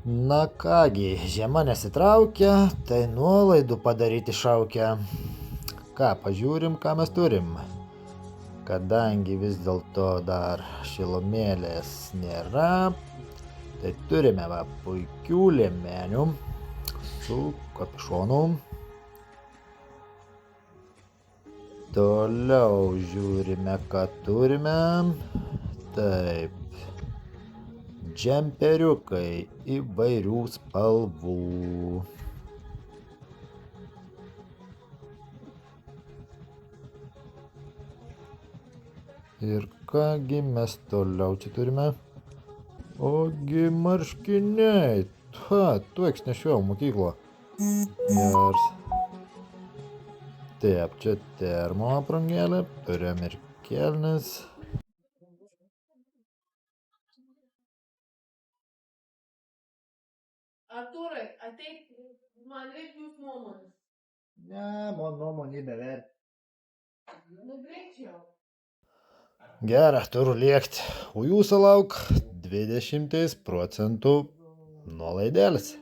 Na kągi, žiema nesitraukia, tai nuolaidų padaryti šaukia. Ką, pažiūrim, ką mes turim. Kadangi vis dėlto dar šilumėlės nėra, tai turime puikių liemenių su kapišonu. Toliau žiūrime, ką turime. Taip. Džemperiukai įvairių spalvų. Ir kągi mes toliau čia turime. Ogi marškiniai. Tuoks nešiau mokyklą. Ir taip, čia termo aprangėlė. Turim ir kelnes. Artūrai, ateik, man reikia jūs nuomonės. Ne, man nuomonė beverti. Nu, greičiau. Gera, turiu lėkti. O jūsų lauk 20% nuolaidėlis.